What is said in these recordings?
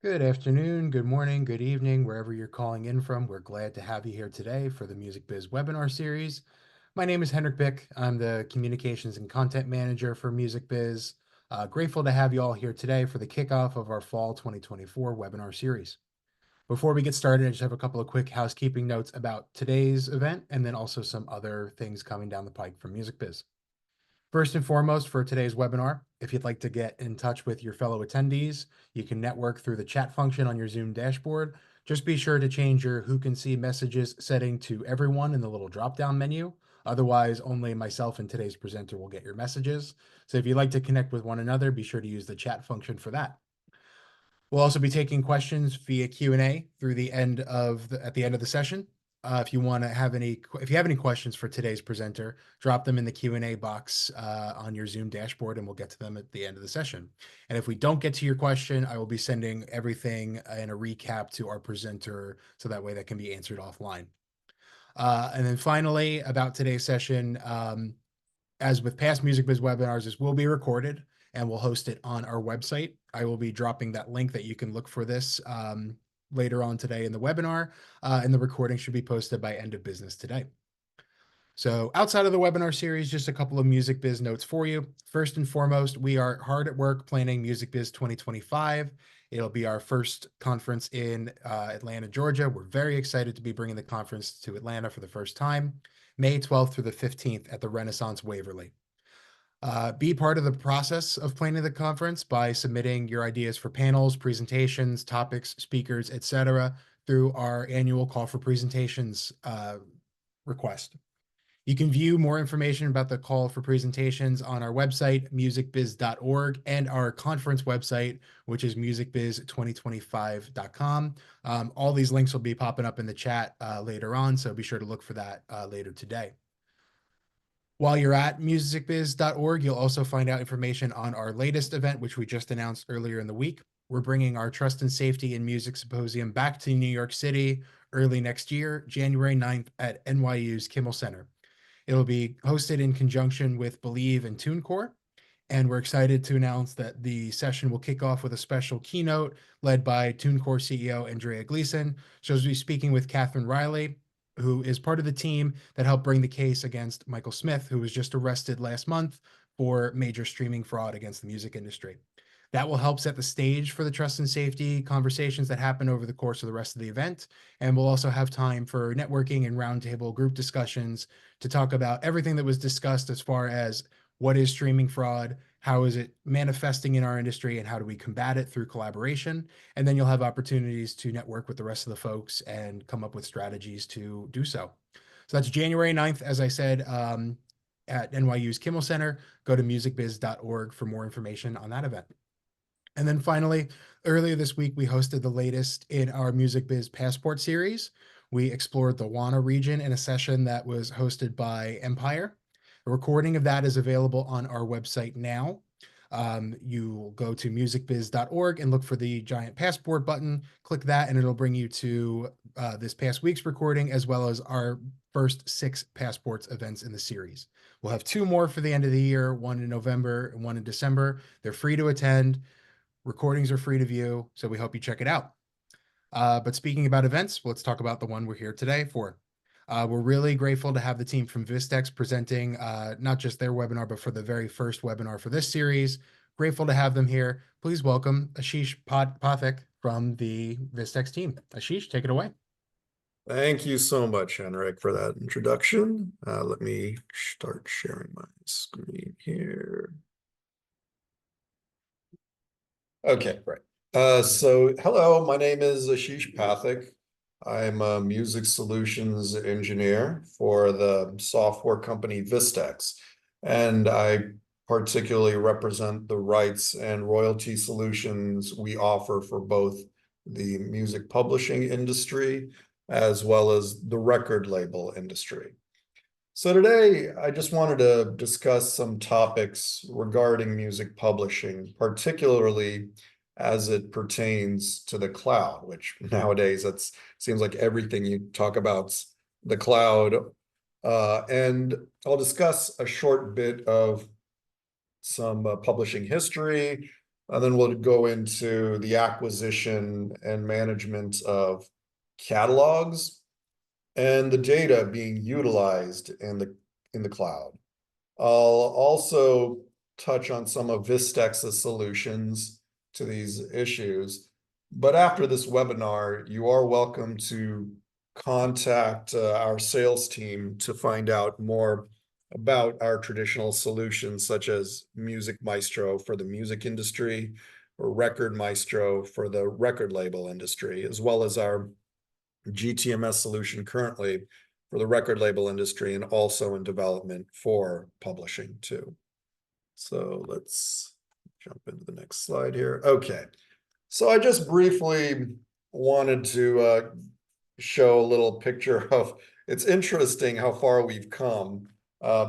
Good afternoon, good morning, good evening, wherever you're calling in from. We're glad to have you here today for the Music Biz webinar series. My name is Henrik Bick. I'm the Communications and Content Manager for Music Biz. Grateful to have you all here today for the kickoff of our Fall 2024 webinar series. Before we get started, I just have a couple of quick housekeeping notes about today's event and then also some other things coming down the pike from Music Biz. First and foremost, for today's webinar, if you'd like to get in touch with your fellow attendees, you can network through the chat function on your Zoom dashboard. Just be sure to change your Who Can See Messages setting to everyone in the little drop-down menu. Otherwise, only myself and today's presenter will get your messages. So if you'd like to connect with one another, be sure to use the chat function for that. We'll also be taking questions via Q&A through the end of at the end of the session. If you have any questions for today's presenter, drop them in the Q&A box on your Zoom dashboard, and we'll get to them at the end of the session. And if we don't get to your question, I will be sending everything in a recap to our presenter, so that way that can be answered offline. And then finally, about today's session, as with past Music Biz webinars, this will be recorded and we'll host it on our website. I will be dropping that link that you can look for this later on today in the webinar, and the recording should be posted by end of business today. So outside of the webinar series, just a couple of Music Biz notes for you. First and foremost, we are hard at work planning Music Biz 2025. It'll be our first conference in Atlanta, Georgia. We're very excited to be bringing the conference to Atlanta for the first time, May 12th through the 15th at the Renaissance Waverly. Be part of the process of planning the conference by submitting your ideas for panels, presentations, topics, speakers, etc. through our annual call for presentations request. You can view more information about the call for presentations on our website, musicbiz.org, and our conference website, which is musicbiz2025.com. All these links will be popping up in the chat later on, so be sure to look for that later today. While you're at musicbiz.org, you'll also find out information on our latest event, which we just announced earlier in the week. We're bringing our Trust and Safety in Music Symposium back to New York City early next year, January 9th at NYU's Kimmel Center. It'll be hosted in conjunction with Believe and TuneCore, and we're excited to announce that the session will kick off with a special keynote led by TuneCore CEO Andrea Gleason. She'll be speaking with Catherine Riley, who is part of the team that helped bring the case against Michael Smith, who was just arrested last month for major streaming fraud against the music industry. That will help set the stage for the trust and safety conversations that happen over the course of the rest of the event. And we'll also have time for networking and roundtable group discussions to talk about everything that was discussed as far as what is streaming fraud, how is it manifesting in our industry, and how do we combat it through collaboration. And then you'll have opportunities to network with the rest of the folks and come up with strategies to do so. So that's January 9th, as I said, at NYU's Kimmel Center. Go to musicbiz.org for more information on that event. And then finally, earlier this week, we hosted the latest in our Music Biz Passport series. We explored the WANA region in a session that was hosted by Empire. A recording of that is available on our website now. You go to musicbiz.org and look for the giant passport button, click that, and it'll bring you to this past week's recording, as well as our first 6 passports events in the series. We'll have 2 more for the end of the year, one in November and one in December. They're free to attend. Recordings are free to view, so we hope you check it out. But speaking about events, let's talk about the one we're here today for. We're really grateful to have the team from Vistex presenting not just their webinar, but for the very first webinar for this series. Grateful to have them here. Please welcome Ashish Pathak from the Vistex team. Ashish, take it away. Thank you so much, Henrik, for that introduction. Let me start sharing my screen here. Okay, great. So hello, my name is Ashish Pathak. I'm a music solutions engineer for the software company Vistex, and I particularly represent the rights and royalty solutions we offer for both the music publishing industry as well as the record label industry. So today, I just wanted to discuss some topics regarding music publishing, particularly as it pertains to the cloud, which nowadays it seems like everything you talk about's the cloud. And I'll discuss a short bit of some publishing history, And then we'll go into the acquisition and management of catalogs and the data being utilized in the cloud. I'll also touch on some of Vistex's solutions to these issues. But after this webinar, you are welcome to contact our sales team to find out more about our traditional solutions, such as Music Maestro for the music industry, or Record Maestro for the record label industry, as well as our GTMS solution currently for the record label industry and also in development for publishing too. So let's jump into the next slide here. Okay, so I just briefly wanted to show a little picture of, it's interesting how far we've come,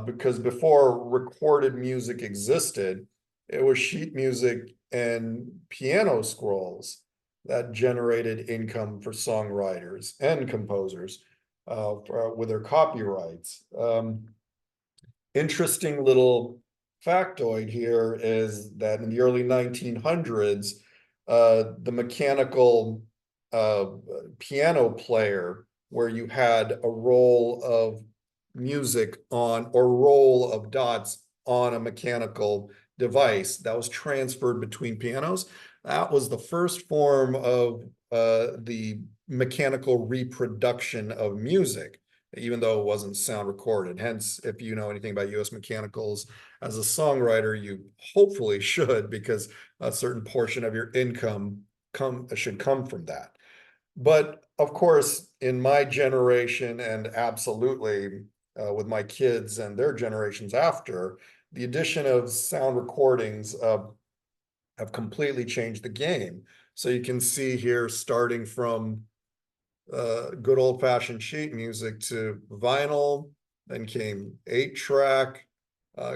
because before recorded music existed, it was sheet music and piano scrolls that generated income for songwriters and composers with their copyrights. Interesting little factoid here is that in the early 1900s, the mechanical piano player, where you had a roll of music on, or roll of dots on a mechanical device that was transferred between pianos, that was the first form of the mechanical reproduction of music, even though it wasn't sound recorded. Hence, if you know anything about US Mechanicals as a songwriter, you hopefully should, because a certain portion of your income should come from that. But of course, in my generation, and absolutely with my kids and their generations after, the addition of sound recordings have completely changed the game. So you can see here, starting from good old-fashioned sheet music to vinyl, then came 8-track,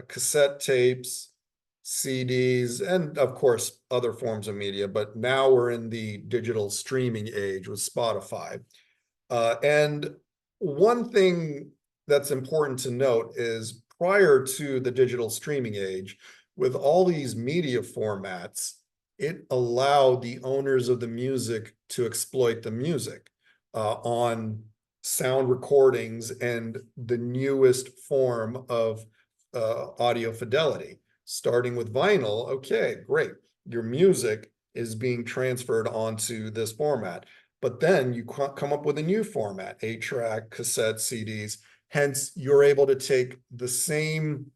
cassette tapes, CDs, and of course other forms of media. But now we're in the digital streaming age with Spotify. And one thing that's important to note is, prior to the digital streaming age, with all these media formats, it allowed the owners of the music to exploit the music on sound recordings and the newest form of audio fidelity. Starting with vinyl, okay, great. Your music is being transferred onto this format. But then you come up with a new format, 8-track, cassette, CDs. Hence, you're able to take the same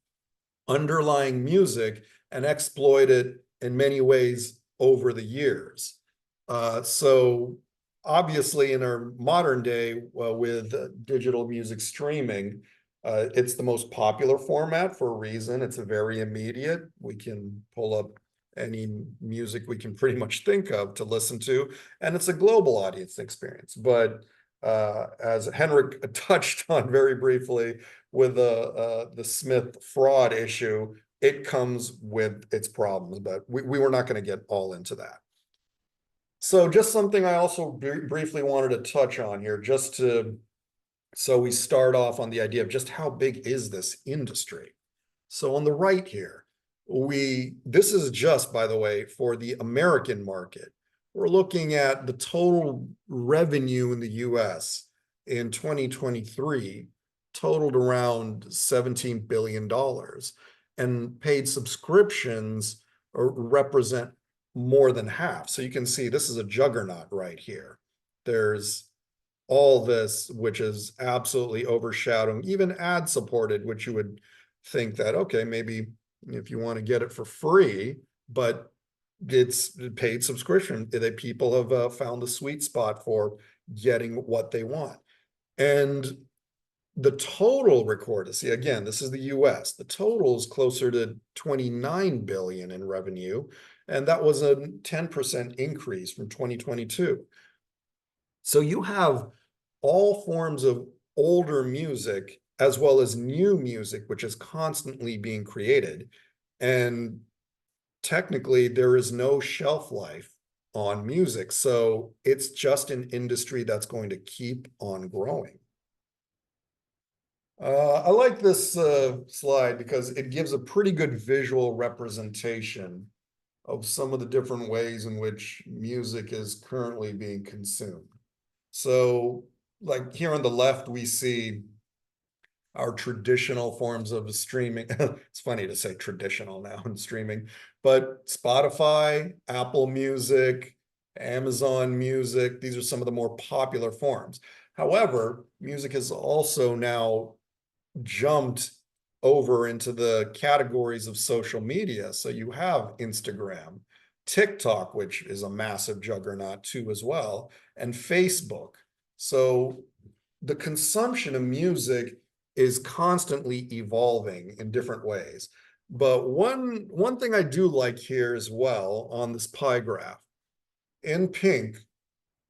underlying music and exploit it in many ways over the years. So obviously in our modern day with digital music streaming, it's the most popular format for a reason. It's a very immediate. We can pull up any music we can pretty much think of to listen to, and it's a global audience experience. But as Henrik touched on very briefly with the Smith fraud issue, it comes with its problems, but we were not going to get all into that. So just something I also briefly wanted to touch on here, so we start off on the idea of just how big is this industry. So on the right here, this is just, by the way, for the American market. We're looking at the total revenue in the US in 2023 totaled around $17 billion, and paid subscriptions represent more than half. So you can see this is a juggernaut right here. There's all this, which is absolutely overshadowing, even ad supported, which you would think that, okay, maybe if you want to get it for free, but it's paid subscription that people have found the sweet spot for getting what they want. And the total recorded, see, again, this is the US, the total is closer to 29 billion in revenue, and that was a 10% increase from 2022. So you have all forms of older music as well as new music, which is constantly being created. And technically, there is no shelf life on music. So it's just an industry that's going to keep on growing. I like this slide because it gives a pretty good visual representation of some of the different ways in which music is currently being consumed. So, like here on the left, we see our traditional forms of streaming. It's funny to say traditional now in streaming, but Spotify, Apple Music, Amazon Music, these are some of the more popular forms. However, music has also now jumped over into the categories of social media. So you have Instagram, TikTok, which is a massive juggernaut too as well, and Facebook. So the consumption of music is constantly evolving in different ways. But one thing I do like here as well on this pie graph, in pink,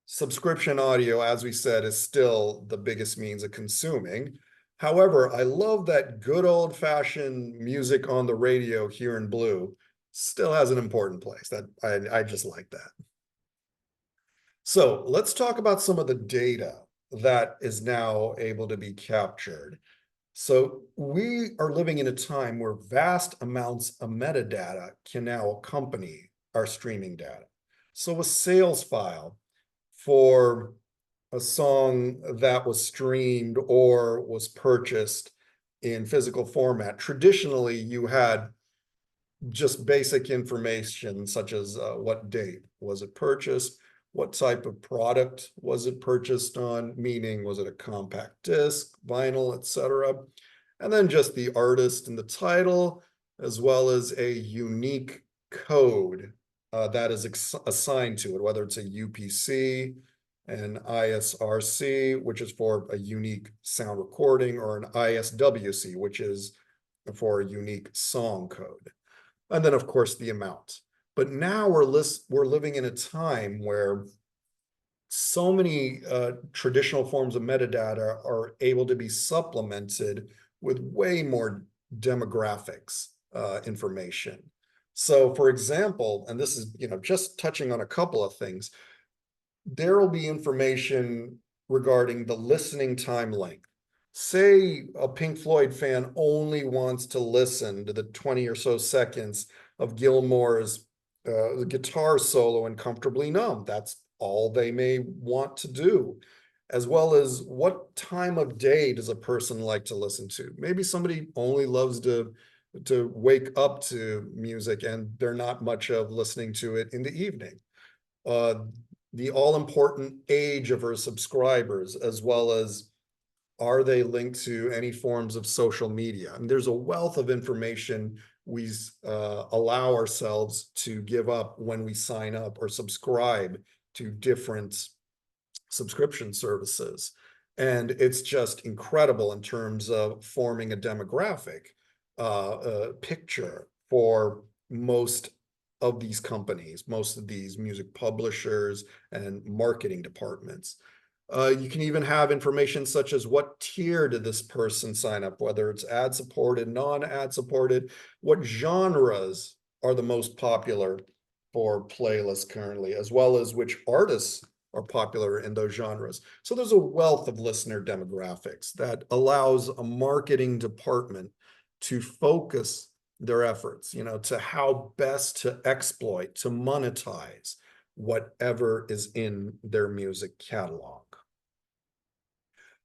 subscription audio, as we said, is still the biggest means of consuming. However, I love that good old-fashioned music on the radio here in blue still has an important place. That I just like that. So let's talk about some of the data that is now able to be captured. So we are living in a time where vast amounts of metadata can now accompany our streaming data. So a sales file for a song that was streamed or was purchased in physical format, traditionally you had just basic information such as what date was it purchased, what type of product was it purchased on, meaning was it a compact disc, vinyl, etc. And then just the artist and the title, as well as a unique code that is assigned to it, whether it's a UPC, an ISRC, which is for a unique sound recording, or an ISWC, which is for a unique song code. And then, of course, the amount. But now we're living in a time where so many traditional forms of metadata are able to be supplemented with way more demographics information. So, for example, and this is just touching on a couple of things, there will be information regarding the listening time length. Say a Pink Floyd fan only wants to listen to the 20 or so seconds of Gilmour's guitar solo in Comfortably Numb. That's all they may want to do, as well as what time of day does a person like to listen to. Maybe somebody only loves to wake up to music and they're not much of listening to it in the evening. The all-important age of our subscribers, as well as are they linked to any forms of social media? And there's a wealth of information we allow ourselves to give up when we sign up or subscribe to different subscription services. And it's just incredible in terms of forming a demographic picture for most of these companies, most of these music publishers and marketing departments. You can even have information such as what tier did this person sign up, whether it's ad supported, non-ad supported, what genres are the most popular for playlists currently, as well as which artists are popular in those genres. So there's a wealth of listener demographics that allows a marketing department to focus their efforts, to how best to exploit, to monetize whatever is in their music catalog.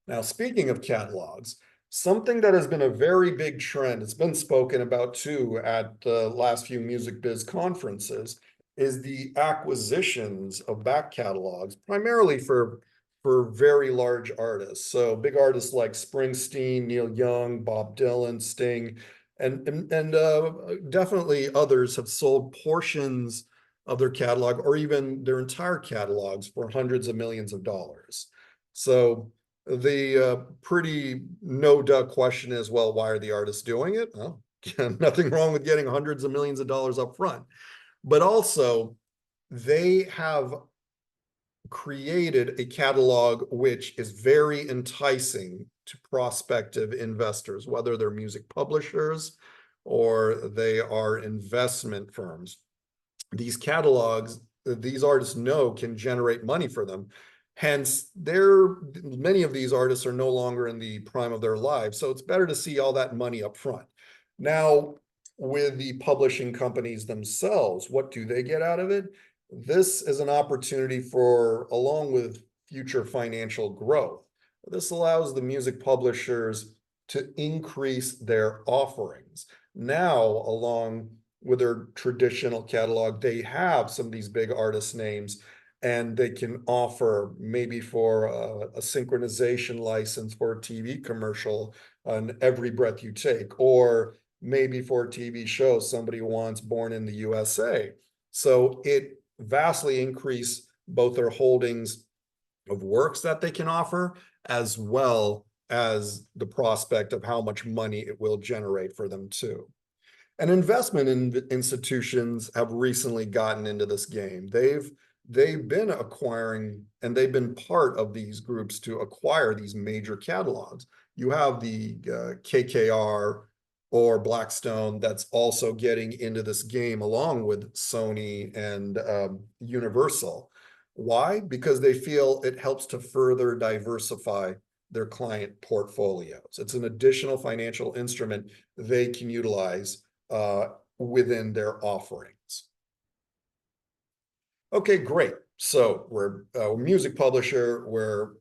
Now, speaking of catalogs, something that has been a very big trend, it's been spoken about too at the last few Music Biz conferences, is the acquisitions of back catalogs, primarily for very large artists. So big artists like Springsteen, Neil Young, Bob Dylan, Sting, and definitely others have sold portions of their catalog or even their entire catalogs for hundreds of millions of dollars. So the pretty no-duh question is, well, why are the artists doing it? Well, nothing wrong with getting hundreds of millions of dollars up front. But also, they have created a catalog which is very enticing to prospective investors, whether they're music publishers or they are investment firms. These catalogs, these artists know can generate money for them. Hence, many of these artists are no longer in the prime of their lives, so it's better to see all that money up front. Now, with the publishing companies themselves, what do they get out of it? This is an opportunity for, along with future financial growth. This allows the music publishers to increase their offerings. Now, along with their traditional catalog, they have some of these big artist names, and they can offer maybe for a synchronization license for a TV commercial on Every Breath You Take, or maybe for a TV show somebody wants Born in the USA. So it vastly increase both their holdings of works that they can offer, as well as the prospect of how much money it will generate for them too. And investment institutions have recently gotten into this game. They've been acquiring, and they've been part of these groups to acquire these major catalogs. You have the KKR or Blackstone that's also getting into this game along with Sony and Universal. Why? Because they feel it helps to further diversify their client portfolios. It's an additional financial instrument they can utilize within their offerings. Okay, great. So we're a music publisher, we're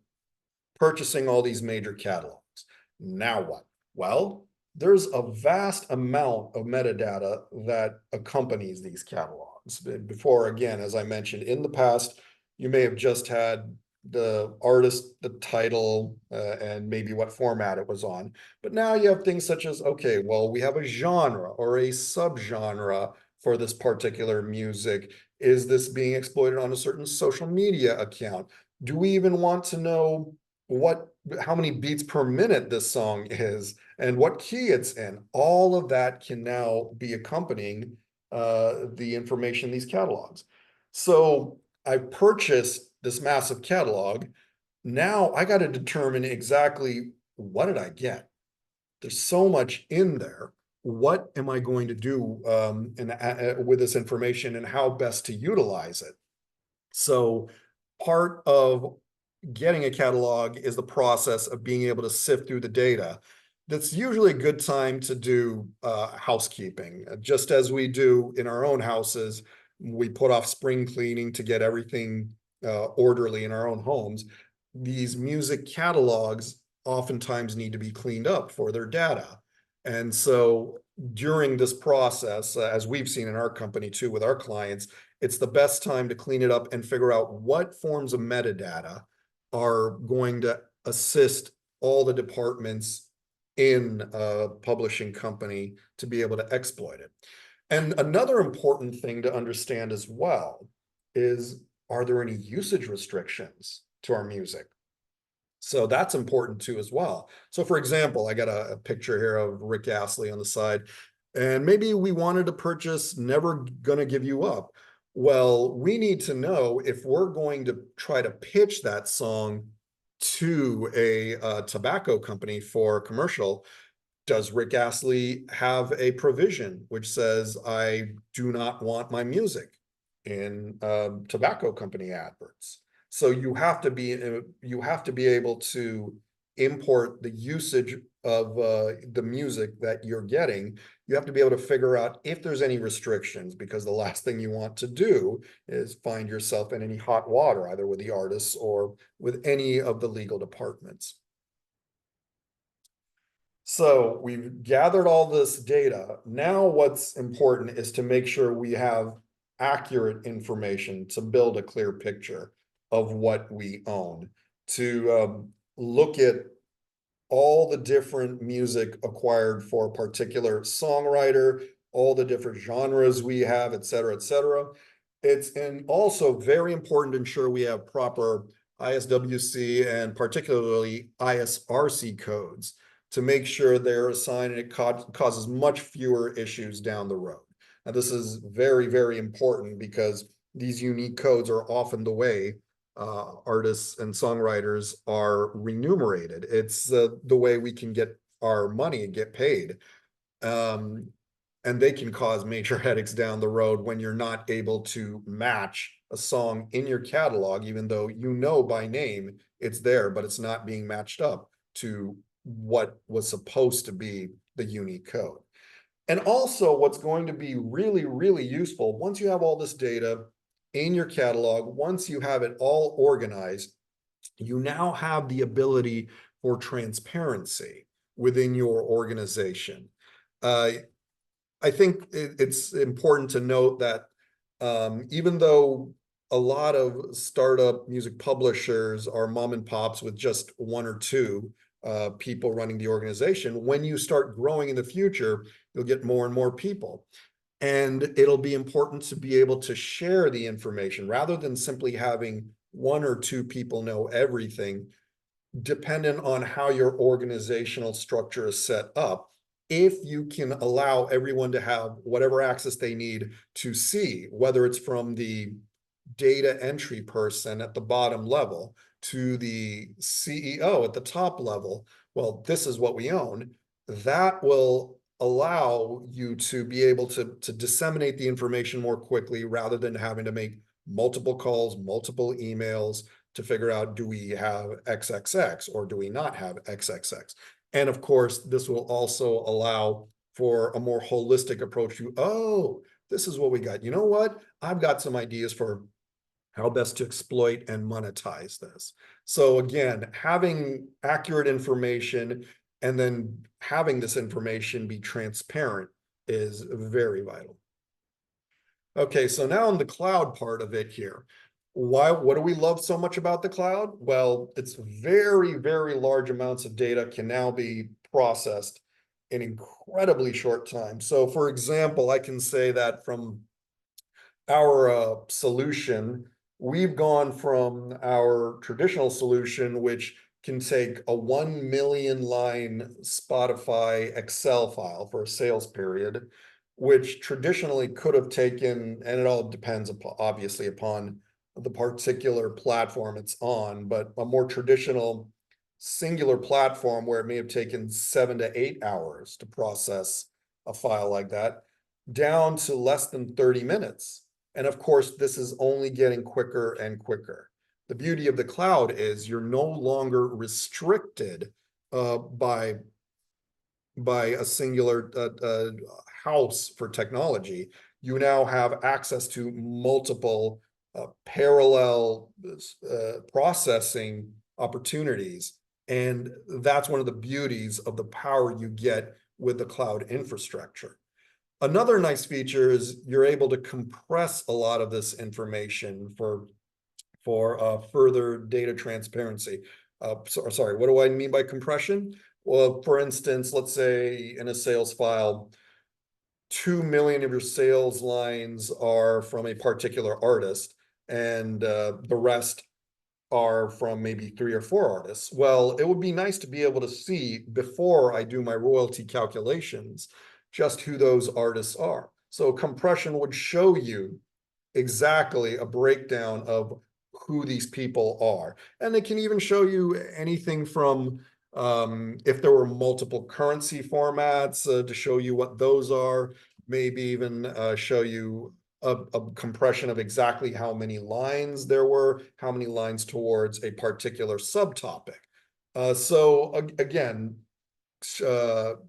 purchasing all these major catalogs. Now what? Well, there's a vast amount of metadata that accompanies these catalogs. Before, again, as I mentioned, in the past, you may have just had the artist, the title, and maybe what format it was on. But now you have things such as, okay, well, we have a genre or a subgenre for this particular music. Is this being exploited on a certain social media account? Do we even want to know how many beats per minute this song is and what key it's in? All of that can now be accompanying the information in these catalogs. So I purchased this massive catalog. Now I got to determine exactly what did I get. There's so much in there. What am I going to do with this information, and how best to utilize it? So part of getting a catalog is the process of being able to sift through the data. That's usually a good time to do housekeeping. Just as we do in our own houses, we put off spring cleaning to get everything orderly in our own homes. These music catalogs oftentimes need to be cleaned up for their data. And so during this process, as we've seen in our company too with our clients, it's the best time to clean it up and figure out what forms of metadata are going to assist all the departments in a publishing company to be able to exploit it. And another important thing to understand as well is, are there any usage restrictions to our music? So that's important too as well. So for example, I got a picture here of Rick Astley on the side, and maybe we wanted to purchase Never Gonna Give You Up. Well, we need to know if we're going to try to pitch that song to a tobacco company for a commercial. Does Rick Astley have a provision which says, I do not want my music in tobacco company adverts? So you have to be able to import the usage of the music that you're getting. You have to be able to figure out if there's any restrictions, because the last thing you want to do is find yourself in any hot water, either with the artists or with any of the legal departments. So we've gathered all this data. Now what's important is to make sure we have accurate information to build a clear picture of what we own, to look at all the different music acquired for a particular songwriter, all the different genres we have, et cetera, et cetera. It's also very important to ensure we have proper ISWC and particularly ISRC codes to make sure they're assigned, and it causes much fewer issues down the road. Now, this is very, very important because these unique codes are often the way artists and songwriters are remunerated. It's the way we can get our money and get paid. And they can cause major headaches down the road when you're not able to match a song in your catalog, even though you know by name it's there, but it's not being matched up to what was supposed to be the unique code. And also what's going to be really, really useful, once you have all this data in your catalog, once you have it all organized, you now have the ability for transparency within your organization. I think it's important to note that even though a lot of startup music publishers are mom and pops with just one or two people running the organization, when you start growing in the future, you'll get more and more people. And it'll be important to be able to share the information rather than simply having one or two people know everything, dependent on how your organizational structure is set up. If you can allow everyone to have whatever access they need to see, whether it's from the data entry person at the bottom level to the CEO at the top level, well, this is what we own, that will allow you to be able to disseminate the information more quickly rather than having to make multiple calls, multiple emails to figure out, do we have XXX or do we not have XXX? And of course, this will also allow for a more holistic approach to, oh, this is what we got. You know what? I've got some ideas for how best to exploit and monetize this. So again, having accurate information and then having this information be transparent is very vital. Okay, so now on the cloud part of it here. What do we love so much about the cloud? Well, it's very, very large amounts of data can now be processed in incredibly short time. So for example, I can say that from our solution, we've gone from our traditional solution, which can take a 1 million line Spotify Excel file for a sales period, which traditionally could have taken, and it all depends upon, obviously upon the particular platform it's on, but a more traditional singular platform where it may have taken 7 to 8 hours to process a file like that, down to less than 30 minutes. And of course, this is only getting quicker and quicker. The beauty of the cloud is you're no longer restricted by a singular house for technology. You now have access to multiple parallel processing opportunities. And that's one of the beauties of the power you get with the cloud infrastructure. Another nice feature is you're able to compress a lot of this information for further data transparency. Sorry, what do I mean by compression? Well, for instance, let's say in a sales file, 2 million of your sales lines are from a particular artist, and the rest are from maybe 3 or 4 artists. Well, it would be nice to be able to see before I do my royalty calculations just who those artists are. So compression would show you exactly a breakdown of who these people are. And it can even show you anything from if there were multiple currency formats to show you what those are, maybe even show you a compression of exactly how many lines there were, how many lines towards a particular subtopic. So again,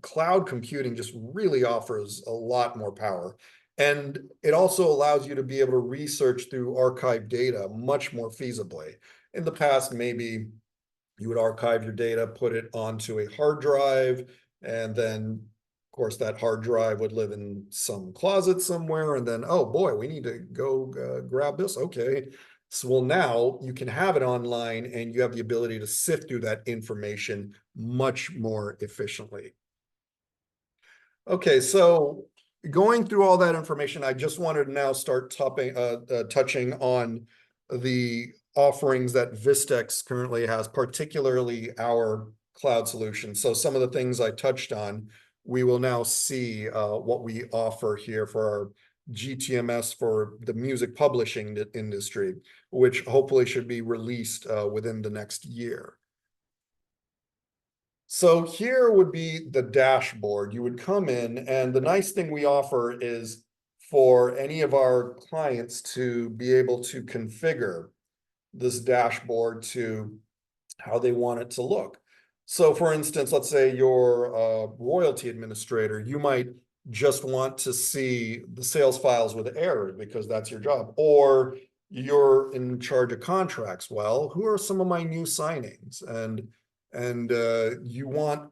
cloud computing just really offers a lot more power. And it also allows you to be able to research through archived data much more feasibly. In the past, maybe you would archive your data, put it onto a hard drive, and then, of course, that hard drive would live in some closet somewhere. And then, oh boy, we need to go grab this. Okay. So, well, now you can have it online and you have the ability to sift through that information much more efficiently. Okay, so going through all that information, I just wanted to now start touching on the offerings that Vistex currently has, particularly our cloud solution. So some of the things I touched on, we will now see what we offer here for our GTMS for the music publishing industry, which hopefully should be released within the next year. So here would be the dashboard. You would come in, and the nice thing we offer is for any of our clients to be able to configure this dashboard to how they want it to look. So for instance, let's say you're a royalty administrator, you might just want to see the sales files with errors because that's your job, or you're in charge of contracts. Well, who are some of my new signings? And you want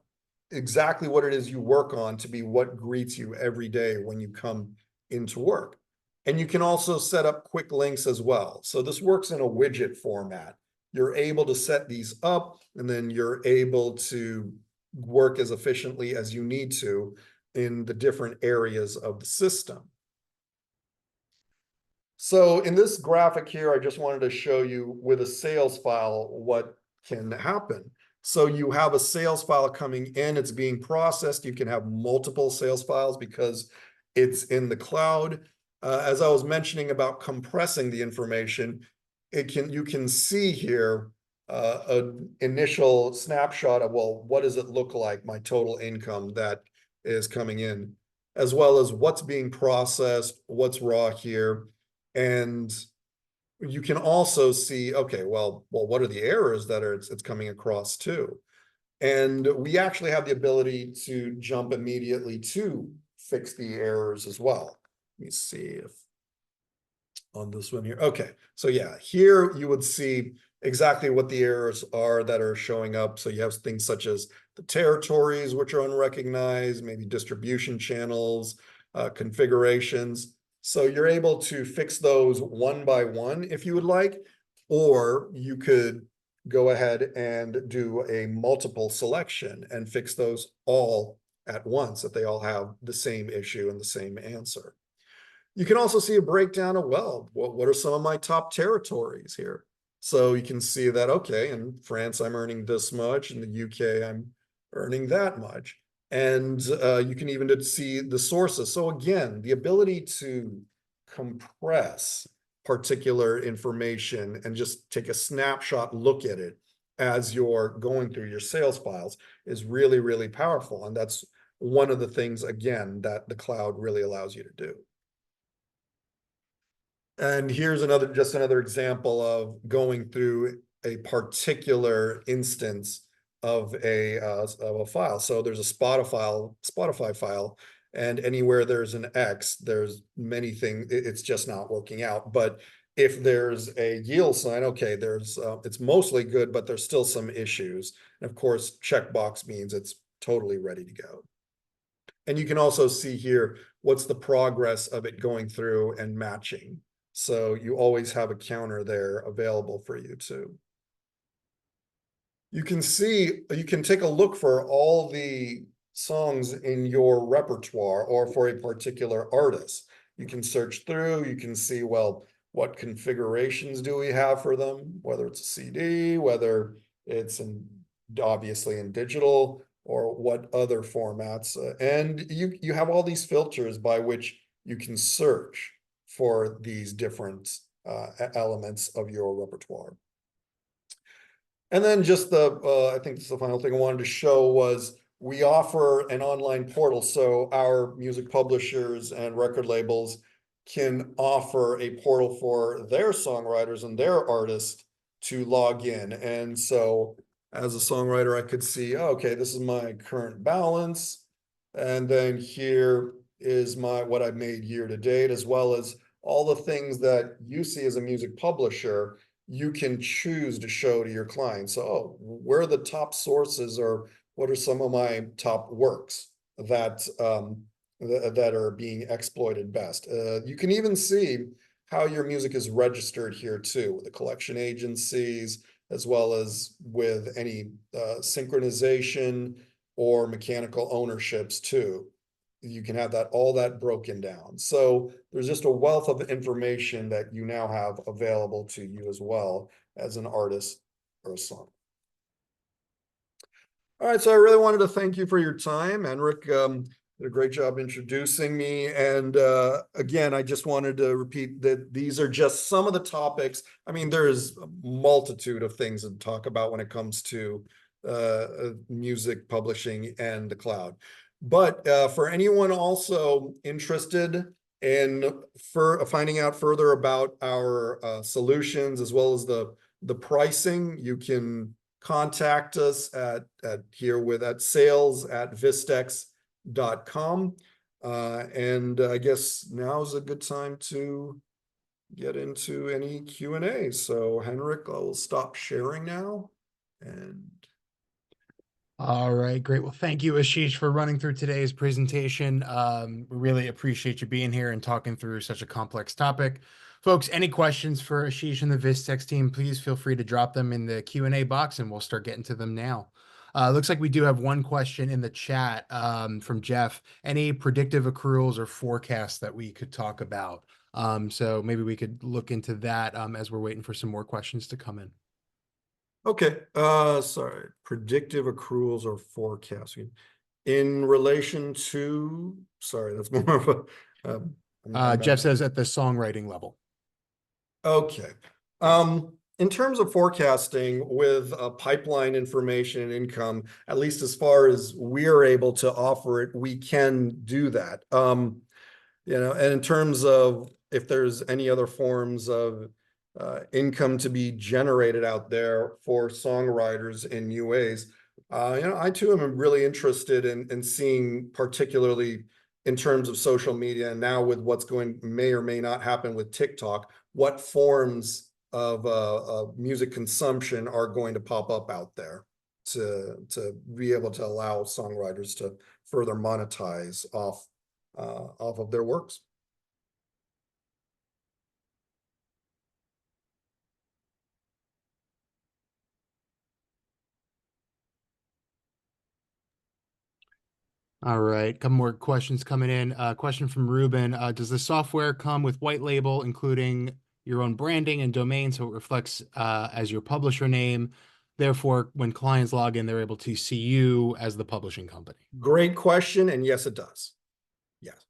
exactly what it is you work on to be what greets you every day when you come into work. And you can also set up quick links as well. So this works in a widget format. You're able to set these up, and then you're able to work as efficiently as you need to in the different areas of the system. So in this graphic here, I just wanted to show you with a sales file what can happen. So you have a sales file coming in, it's being processed. You can have multiple sales files because it's in the cloud. As I was mentioning about compressing the information, you can see here an initial snapshot of, well, what does it look like, my total income that is coming in, as well as what's being processed, what's raw here. And you can also see, okay, well, what are the errors that it's coming across too? And we actually have the ability to jump immediately to fix the errors as well. Let me see if on this one here. Okay, so yeah, here you would see exactly what the errors are that are showing up. So you have things such as the territories, which are unrecognized, maybe distribution channels, configurations. So you're able to fix those one by one if you would like, or you could go ahead and do a multiple selection and fix those all at once, that they all have the same issue and the same answer. You can also see a breakdown of, well, what are some of my top territories here? So you can see that, okay, in France, I'm earning this much. In the UK, I'm earning that much. And you can even see the sources. So again, the ability to compress particular information and just take a snapshot look at it as you're going through your sales files is really, really powerful. And that's one of the things, again, that the cloud really allows you to do. And here's just another example of going through a particular instance of a file. So there's a Spotify file, and anywhere there's an X, there's many things. It's just not working out. But if there's a yield sign, okay, it's mostly good, but there's still some issues. And of course, checkbox means it's totally ready to go. And you can also see here what's the progress of it going through and matching. So you always have a counter there available for you too. You can take a look for all the songs in your repertoire or for a particular artist. You can search through, you can see, well, what configurations do we have for them, whether it's a CD, whether it's obviously in digital, or what other formats. And you have all these filters by which you can search for these different elements of your repertoire. And then just I think this is the final thing I wanted to show was we offer an online portal. So our music publishers and record labels can offer a portal for their songwriters and their artists to log in. And so as a songwriter, I could see, oh, okay, this is my current balance. And then here is what I've made year to date, as well as all the things that you see as a music publisher, you can choose to show to your clients. So, oh, where are the top sources, or what are some of my top works that that are being exploited best? You can even see how your music is registered here too, with the collection agencies, as well as with any synchronization or mechanical ownerships too. You can have all that broken down. So there's just a wealth of information that you now have available to you as well as an artist or a song. All right, so I really wanted to thank you for your time. Henrik did a great job introducing me. And again, I just wanted to repeat that these are just some of the topics. I mean, there's a multitude of things to talk about when it comes to music publishing and the cloud. But for anyone also interested in finding out further about our solutions, as well as the pricing, you can contact us at sales@vistex.com. And I guess now's a good time to get into any Q&A. So Henrik, I'll stop sharing now. And All right, great. Well, thank you, Ashish, for running through today's presentation. We really appreciate you being here and talking through such a complex topic. Folks, any questions for Ashish and the Vistex team, please feel free to drop them in the Q&A box and we'll start getting to them now. Looks like we do have one question in the chat from Jeff. Any predictive accruals or forecasts that we could talk about? So maybe we could look into that as we're waiting for some more questions to come in. okay, sorry, predictive accruals or forecasting in relation to, sorry, that's more of a, Jeff says at the songwriting level. okay. In terms of forecasting with pipeline information and income, at least as far as we're able to offer it, we can do that. You know, and in terms of if there's any other forms of income to be generated out there for songwriters in new ways, you know, I too am really interested in seeing, particularly in terms of social media, and now with what's going may or may not happen with TikTok, what forms of music consumption are going to pop up out there to be able to allow songwriters to further monetize off of their works. All right, a couple more questions coming in. Question from Ruben. Does the software come with white label, including your own branding and domain, so it reflects as your publisher name? Therefore, when clients log in, they're able to see you as the publishing company. Great question, and yes, it does. Yes,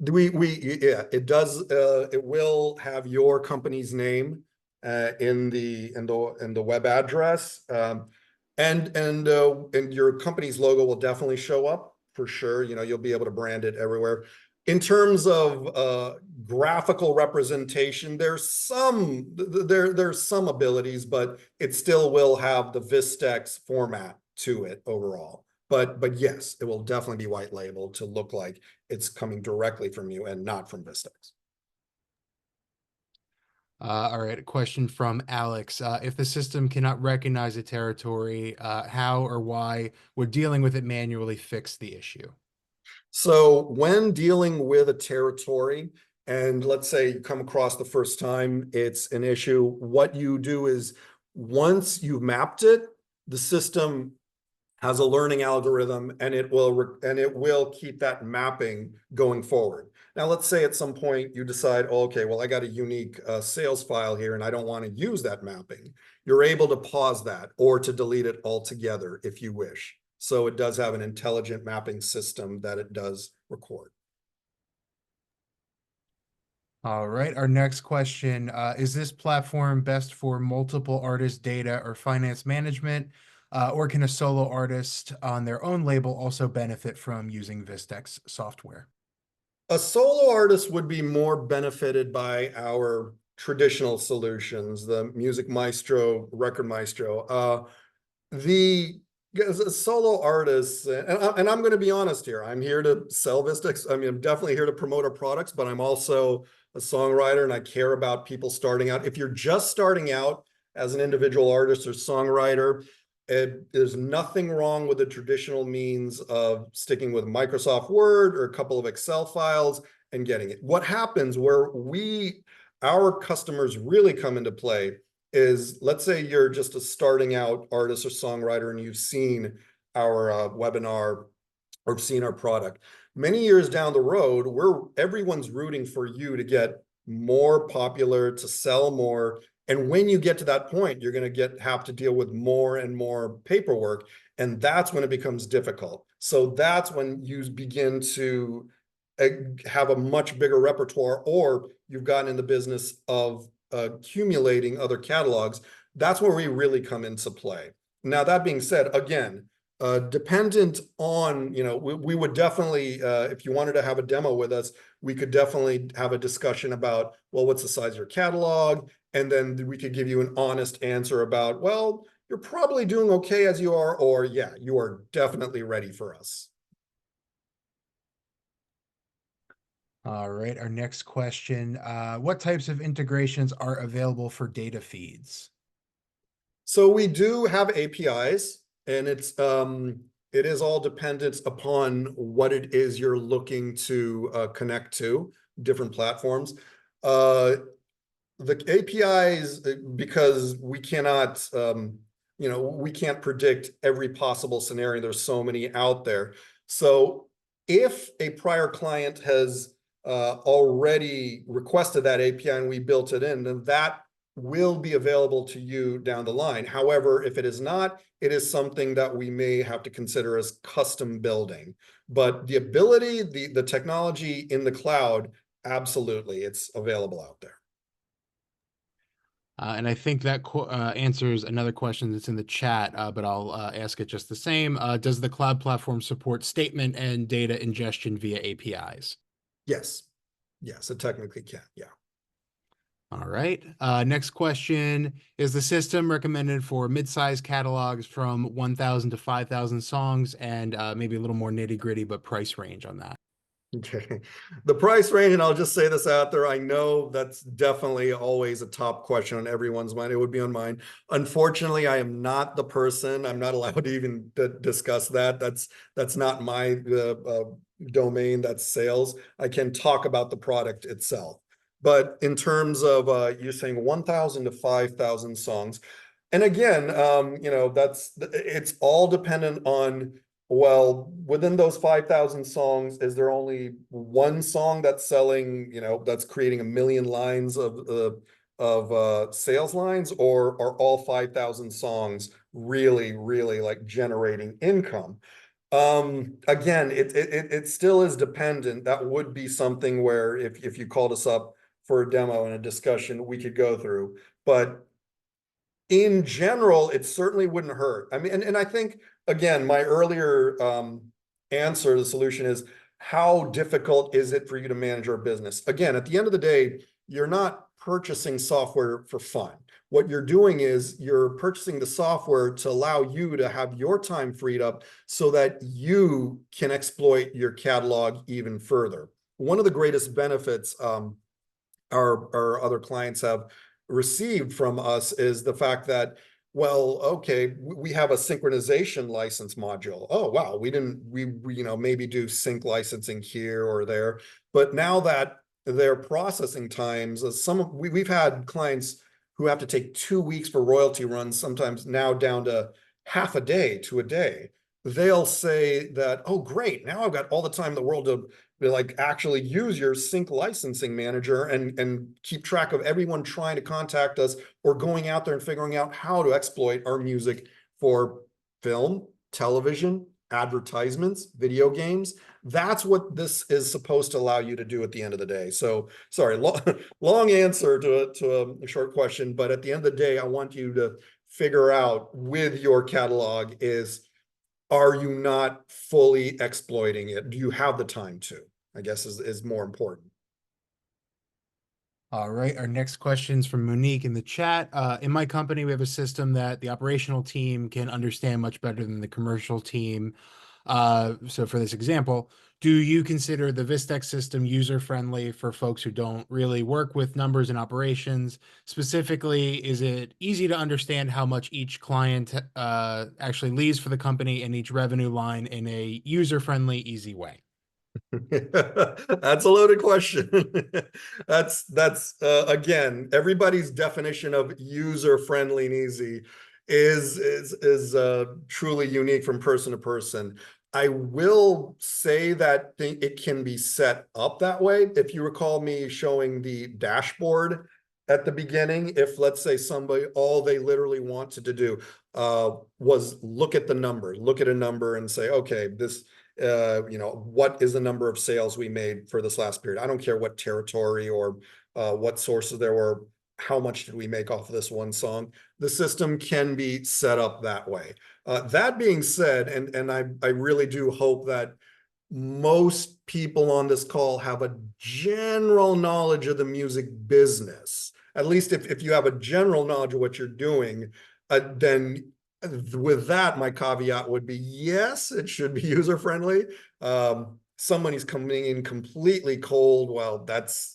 yeah, it does. It will have your company's name in the web address, and your company's logo will definitely show up for sure. You know, you'll be able to brand it everywhere. In terms of graphical representation, there's some abilities, but it still will have the Vistex format to it overall. But yes, it will definitely be white labeled to look like it's coming directly from you and not from Vistex. All right, a question from Alex. If the system cannot recognize a territory, how or why would dealing with it manually fix the issue? So when dealing with a territory, and let's say you come across the first time, it's an issue, what you do is once you've mapped it, the system has a learning algorithm and it will keep that mapping going forward. Now, let's say at some point you decide, oh, okay, well, I got a unique sales file here and I don't want to use that mapping. You're able to pause that or to delete it altogether if you wish. So it does have an intelligent mapping system that it does record. All right, our next question, is this platform best for multiple artist data or finance management, or can a solo artist on their own label also benefit from using Vistex software? A solo artist would be more benefited by our traditional solutions, the Music Maestro, Record Maestro. As a solo artist, and I'm going to be honest here, I'm here to sell Vistex. I mean, I'm definitely here to promote our products, but I'm also a songwriter and I care about people starting out. If you're just starting out as an individual artist or songwriter, there's nothing wrong with the traditional means of sticking with Microsoft Word or a couple of Excel files and getting it. What happens where our customers really come into play is, let's say you're just a starting out artist or songwriter and you've seen our webinar or seen our product. Many years down the road, everyone's rooting for you to get more popular, to sell more. And when you get to that point, you're going to have to deal with more and more paperwork. And that's when it becomes difficult. So that's when you begin to have a much bigger repertoire, or you've gotten in the business of accumulating other catalogs. That's where we really come into play. Now, that being said, again, dependent on, you know, we would definitely, if you wanted to have a demo with us, we could definitely have a discussion about, well, what's the size of your catalog? And then we could give you an honest answer about, well, you're probably doing okay as you are, or yeah, you are definitely ready for us. All right, our next question. What types of integrations are available for data feeds? So we do have APIs, and it is all dependent upon what it is you're looking to connect to, different platforms. Uh, the APIs, because we cannot, we can't predict every possible scenario. There's so many out there. So if a prior client has already requested that API and we built it in, then that will be available to you down the line. However, if it is not, it is something that we may have to consider as custom building. But the ability, the technology in the cloud, absolutely, it's available out there. And I think that answers another question that's in the chat, but I'll ask it just the same. Does the cloud platform support statement and data ingestion via APIs? Yes. Yes, it technically can. Yeah. All right. Next question. Is the system recommended for mid-sized catalogs from 1,000 to 5,000 songs, and maybe a little more nitty-gritty, but price range on that? Okay. The price range, and I'll just say this out there, I know that's definitely always a top question on everyone's mind. It would be on mine. Unfortunately, I am not the person. I'm not allowed to even discuss that. That's not my domain. That's sales. I can talk about the product itself. But in terms of you're saying 1,000 to 5,000 songs, and again, it's all dependent on, well, within those 5,000 songs, is there only one song that's selling, that's creating 1 million lines of sales lines, or are all 5,000 songs really, really like generating income? Again, it still is dependent. That would be something where if you called us up for a demo and a discussion, we could go through. But in general, it certainly wouldn't hurt. I mean, and I think, again, my earlier answer, the solution is, how difficult is it for you to manage your business? Again, at the end of the day, you're not purchasing software for fun. What you're doing is you're purchasing the software to allow you to have your time freed up so that you can exploit your catalog even further. One of the greatest benefits our other clients have received from us is the fact that, well, okay, we have a synchronization license module. Oh, wow, we didn't, maybe do sync licensing here or there. But now that their processing times, we've had clients who have to take 2 weeks for royalty runs, sometimes now down to half a day to a day. They'll say that, oh, great, now I've got all the time in the world to like actually use your sync licensing manager and keep track of everyone trying to contact us or going out there and figuring out how to exploit our music for film, television, advertisements, video games. That's what this is supposed to allow you to do at the end of the day. So sorry, long answer to a short question, but at the end of the day, I want you to figure out with your catalog is, are you not fully exploiting it? Do you have the time to? I guess is more important. All right. Our next question is from Monique in the chat. In my company, we have a system that the operational team can understand much better than the commercial team. So for this example, do you consider the Vistex system user-friendly for folks who don't really work with numbers and operations? Specifically, is it easy to understand how much each client actually leaves for the company and each revenue line in a user-friendly, easy way? That's a loaded question. That's again, everybody's definition of user friendly and easy is truly unique from person to person. I will say that it can be set up that way. If you recall me showing the dashboard at the beginning, if let's say somebody, all they literally wanted to do was look at the number, look at a number and say, okay, this what is the number of sales we made for this last period? I don't care what territory or what sources there were, how much did we make off of this one song? The system can be set up that way. That being said, and I really do hope that most people on this call have a general knowledge of the music business. At least if you have a general knowledge of what you're doing, then with that, my caveat would be, yes, it should be user friendly. somebody's coming in completely cold, well, that's,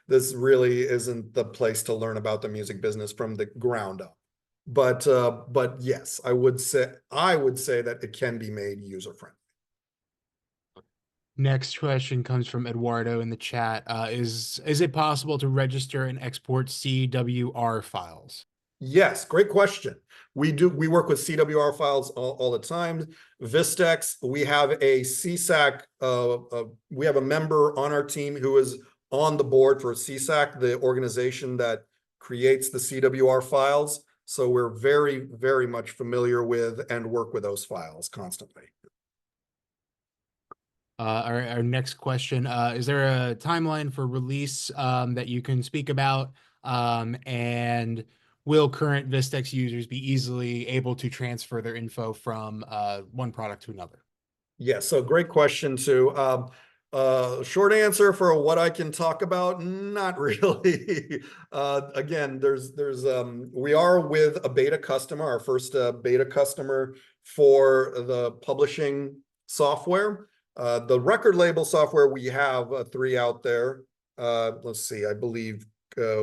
this really isn't the place to learn about the music business from the ground up. But yes, I would say that it can be made user friendly. Next question comes from Eduardo in the chat. Is it possible to register and export CWR files? Yes, great question. We work with CWR files all the time. Vistex, we have a CSAC, we have a member on our team who is on the board for CSAC, the organization that creates the CWR files. So we're very, very much familiar with and work with those files constantly. Our next question, is there a timeline for release that you can speak about? And will current Vistex users be easily able to transfer their info from one product to another? Yeah, so great question too. Short answer for what I can talk about, not really. Again, we are with a beta customer, our first beta customer for the publishing software. The record label software, we have three out there. Let's see, I believe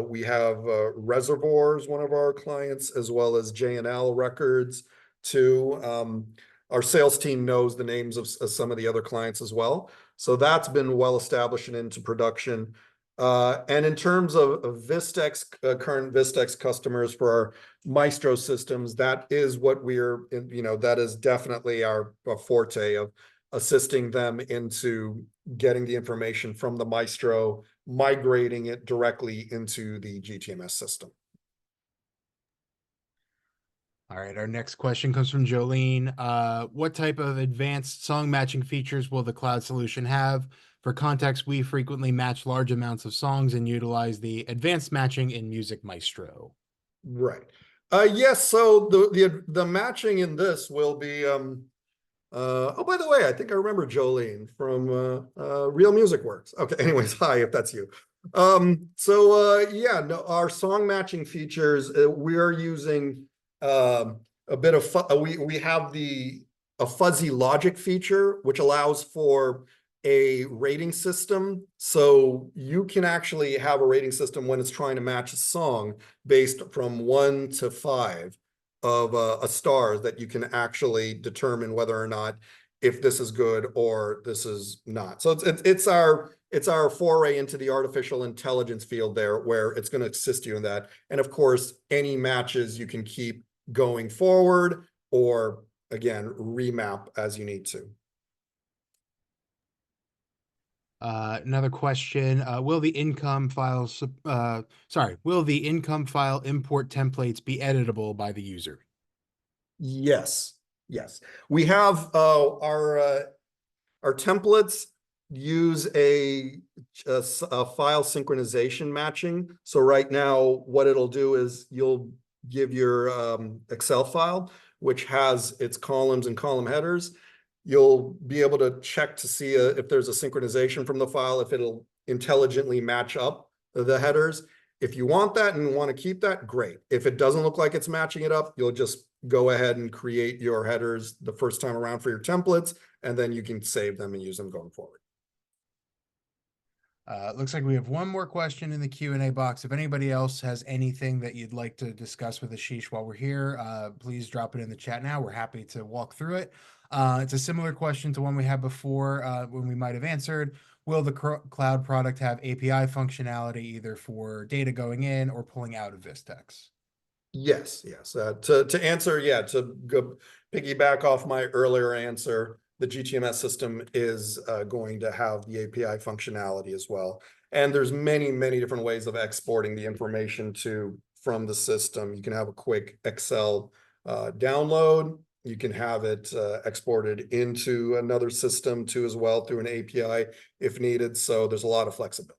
we have Reservoirs, one of our clients, as well as J&L Records, too. Our sales team knows the names of some of the other clients as well. So that's been well established and into production. And in terms of Vistex, current Vistex customers for our Maestro systems, that is what that is definitely our forte of assisting them into getting the information from the Maestro, migrating it directly into the GTMS system. All right, our next question comes from Jolene. What type of advanced song matching features will the cloud solution have? For context, we frequently match large amounts of songs and utilize the advanced matching in Music Maestro. Right. Yes, so the matching in this will be oh, by the way, I think I remember Jolene from Real Music Works. Okay, anyways, hi, if that's you. Yeah, no, our song matching features, we are using a bit of we have a fuzzy logic feature, which allows for a rating system. So you can actually have a rating system when it's trying to match a song based from 1 to 5 of a stars that you can actually determine whether or not if this is good or this is not. So it's our foray into the artificial intelligence field there, where it's going to assist you in that. And of course, any matches you can keep going forward, or again, remap as you need to. Another question, will the income file import templates be editable by the user? Yes. We have our templates use a file synchronization matching. So right now, what it'll do is you'll give your Excel file, which has its columns and column headers. You'll be able to check to see if there's a synchronization from the file, if it'll intelligently match up the headers. If you want that and want to keep that, great. If it doesn't look like it's matching it up, you'll just go ahead and create your headers the first time around for your templates, and then you can save them and use them going forward. Looks like we have one more question in the Q&A box. If anybody else has anything that you'd like to discuss with Ashish while we're here, please drop it in the chat now. We're happy to walk through it. It's a similar question to one we had before when we might have answered. Will the cloud product have API functionality either for data going in or pulling out of Vistex? Yes. To answer, to go piggyback off my earlier answer, the GTMS system is going to have the API functionality as well. And there's many, many different ways of exporting the information from the system. You can have a quick Excel download. You can have it exported into another system too as well through an API if needed. So there's a lot of flexibility.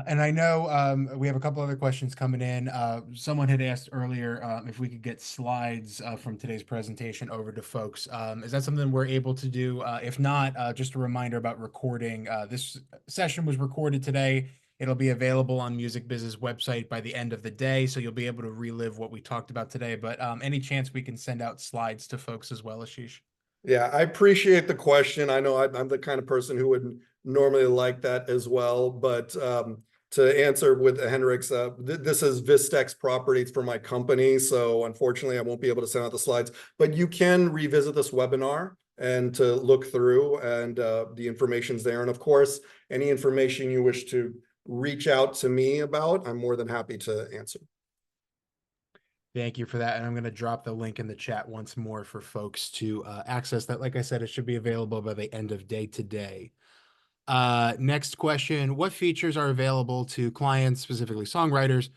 And I know we have a couple other questions coming in. Someone had asked earlier if we could get slides from today's presentation over to folks. Is that something we're able to do? If not, just a reminder about recording. This session was recorded today. It'll be available on Music Biz's website by the end of the day, so you'll be able to relive what we talked about today. But any chance we can send out slides to folks as well, Ashish? Yeah, I appreciate the question. I know I'm the kind of person who would normally like that as well, but to answer with Henrik's, this is Vistex properties for my company, so unfortunately I won't be able to send out the slides, but you can revisit this webinar and to look through, and the information's there. And of course, any information you wish to reach out to me about, I'm more than happy to answer. Thank you for that. And I'm going to drop the link in the chat once more for folks to access that. Like I said, it should be available by the end of day today. Next question. What features are available to clients, specifically songwriters,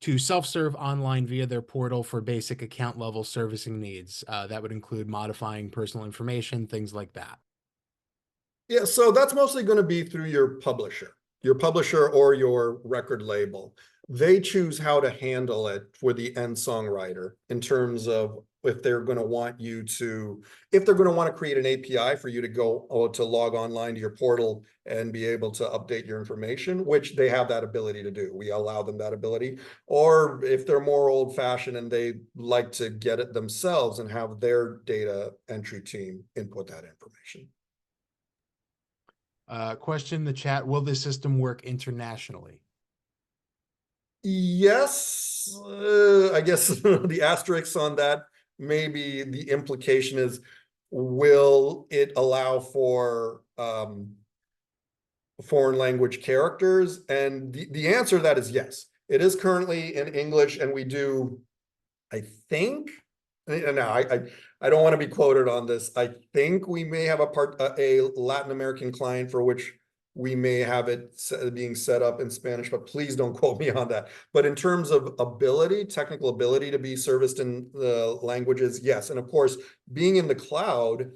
to self-serve online via their portal for basic account level servicing needs? That would include modifying personal information, things like that. Yeah, so that's mostly going to be through your publisher or your record label. They choose how to handle it for the end songwriter in terms of if they're going to want you to, if they're going to want to create an API for you to go or to log online to your portal and be able to update your information, which they have that ability to do. We allow them that ability. Or if they're more old fashioned and they like to get it themselves and have their data entry team input that information. Question in the chat. Will this system work internationally? Yes, I guess the asterisk on that, maybe the implication is, will it allow for foreign language characters? And the answer to that is yes. It is currently in English, and we do, I think, no, I don't want to be quoted on this. I think we may have a Latin American client for which we may have it being set up in Spanish, but please don't quote me on that. But in terms of ability, technical ability to be serviced in the languages, yes. And of course, being in the cloud,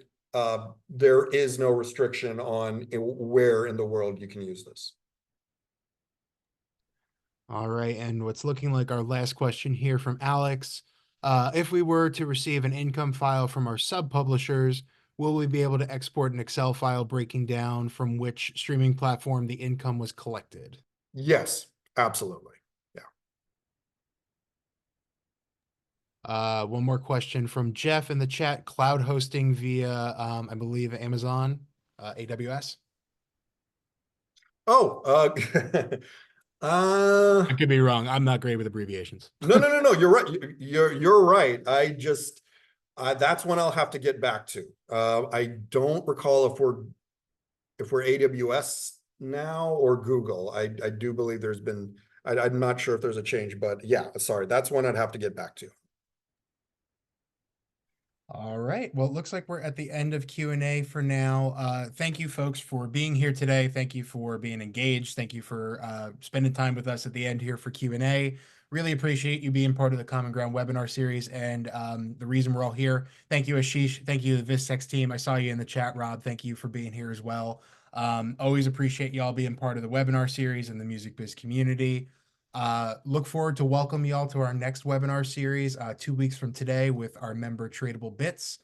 there is no restriction on where in the world you can use this. All right. And what's looking like our last question here from Alex. If we were to receive an income file from our sub-publishers, will we be able to export an Excel file breaking down from which streaming platform the income was collected? Yes, absolutely. One more question from Jeff in the chat. Cloud hosting via, I believe, Amazon, AWS. Oh, I could be wrong. I'm not great with abbreviations. No. You're right. You're right. That's one I'll have to get back to. I don't recall if we're AWS now or Google. I do believe there's been. I'm not sure if there's a change, but yeah, sorry, that's one I'd have to get back to. All right. Well, it looks like we're at the end of Q&A for now. Thank you, folks, for being here today. Thank you for being engaged. Thank you for spending time with us at the end here for Q&A. Really appreciate you being part of the Common Ground webinar series and the reason we're all here. Thank you, Ashish. Thank you, the Vistex team. I saw you in the chat, Rob. Thank you for being here as well. Always appreciate y'all being part of the webinar series and the Music Biz community. Look forward to welcome y'all to our next webinar series 2 weeks from today with our member Tradable Bits.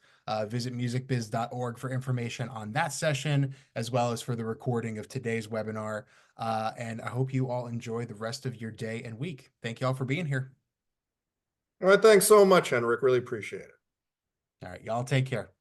Visit musicbiz.org for information on that session, as well as for the recording of today's webinar. And I hope you all enjoy the rest of your day and week. Thank you all for being here. All right, thanks so much, Henrik. Really appreciate it. All right, y'all take care.